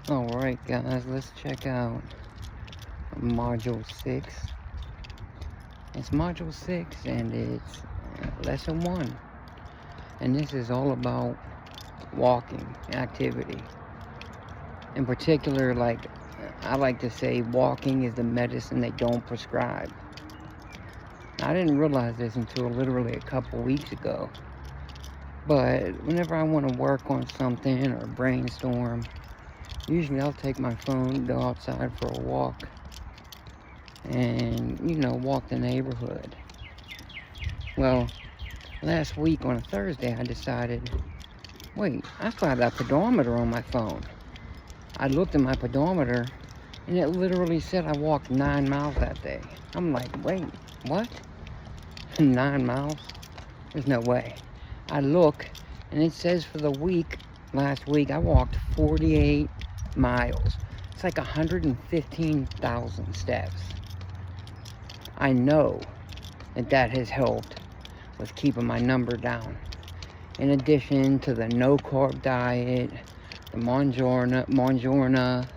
Alright guys, let's check out Module 6. It's Module 6 and it's Lesson 1. And this is all about walking activity. In particular, I like to say walking is the medicine they don't prescribe. I didn't realize this until literally a couple weeks ago. But whenever I want to work on something or brainstorm, usually I'll take my phone, go outside for a walk, and, walk the neighborhood. Well, last week on a Thursday, I decided, wait, I still have that pedometer on my phone. I looked at my pedometer, and it literally said I walked 9 miles that day. I'm like, wait, what? 9 miles? There's no way. I look, and it says for the week, last week, I walked 48 miles. It's like 115,000 steps. I know that has helped with keeping my number down. In addition to the no-carb diet, the Mongiorna,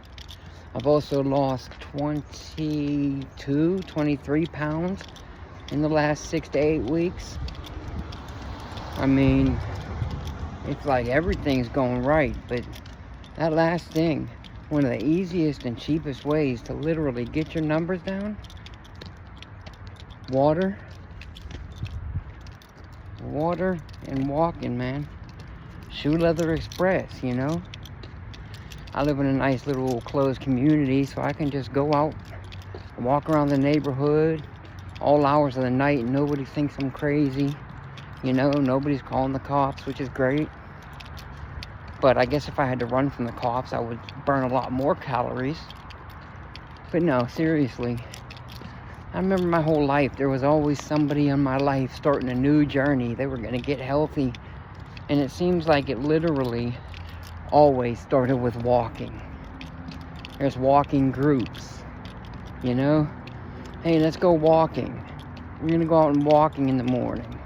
I've also lost 23 pounds in the last 6 to 8 weeks. I mean, it's like everything's going right, but that last thing, one of the easiest and cheapest ways to literally get your numbers down, water and walking, man. Shoe Leather Express, I live in a nice little closed community, so I can just go out, walk around the neighborhood all hours of the night, and nobody thinks I'm crazy. Nobody's calling the cops, which is great. But I guess if I had to run from the cops, I would burn a lot more calories. But no, seriously. I remember my whole life, there was always somebody in my life starting a new journey. They were going to get healthy. And it seems like it literally always started with walking. There's walking groups, Hey, let's go walking. We're going to go out and walking in the morning.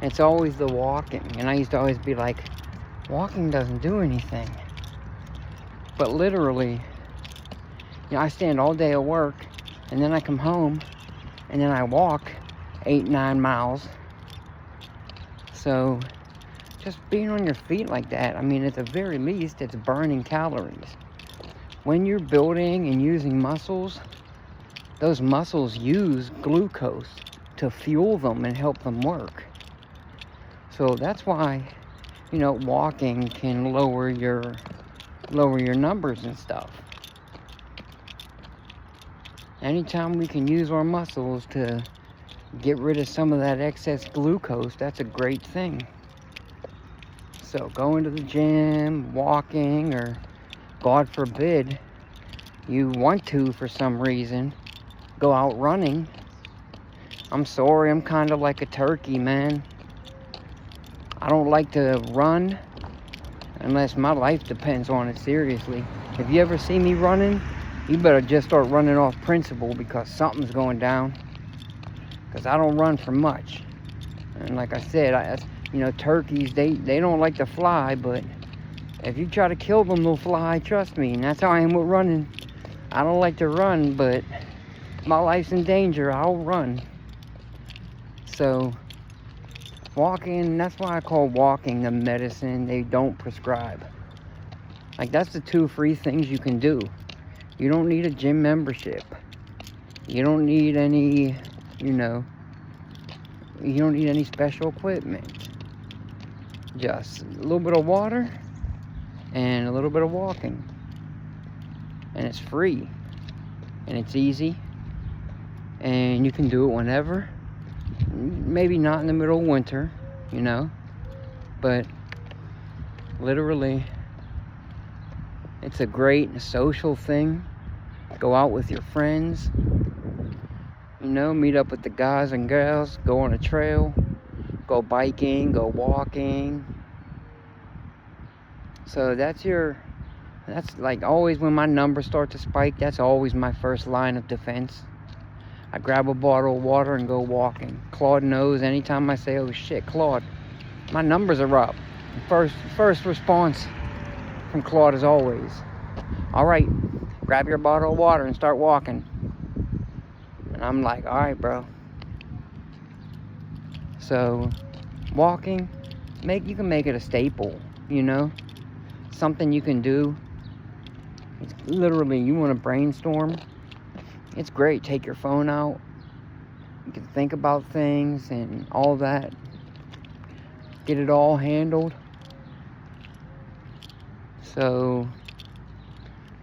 It's always the walking. And I used to always be like, walking doesn't do anything. But literally, I stand all day at work, and then I come home, and then I walk 8-9 miles. So just being on your feet like that, at the very least, it's burning calories. When you're building and using muscles, those muscles use glucose to fuel them and help them work. So that's why, walking can lower your numbers and stuff. Anytime we can use our muscles to get rid of some of that excess glucose, that's a great thing. So going to the gym, walking, or God forbid, you want to, for some reason, go out running. I'm sorry, I'm kind of like a turkey, man. I don't like to run unless my life depends on it, seriously. If you ever see me running, you better just start running off principle, because something's going down. Because I don't run for much. And like I said, turkeys, they don't like to fly, but if you try to kill them, they'll fly, trust me. And that's how I am with running. I don't like to run, but my life's in danger, I'll run. So walking, that's why I call walking the medicine they don't prescribe. That's the 2 free things you can do. You don't need a gym membership. You don't need any, you don't need any special equipment. Just a little bit of water and a little bit of walking. And it's free. And it's easy. And you can do it whenever. Maybe not in the middle of winter, but literally, it's a great social thing. Go out with your friends, meet up with the guys and girls, go on a trail, go biking, go walking. So that's like always when my numbers start to spike, that's always my first line of defense. I grab a bottle of water and go walking. Claude knows anytime I say, oh shit, Claude, my numbers are up. First response from Claude is always, all right, grab your bottle of water and start walking. And I'm like, all right, bro. So walking, you can make it a staple, you know, something you can do. It's literally, you want to brainstorm, it's great. Take your phone out, you can think about things and all that, get it all handled. So,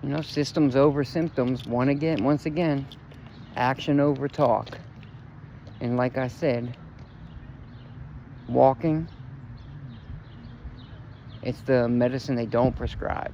you know, systems over symptoms. Once again, action over talk. And like I said, walking, it's the medicine they don't prescribe.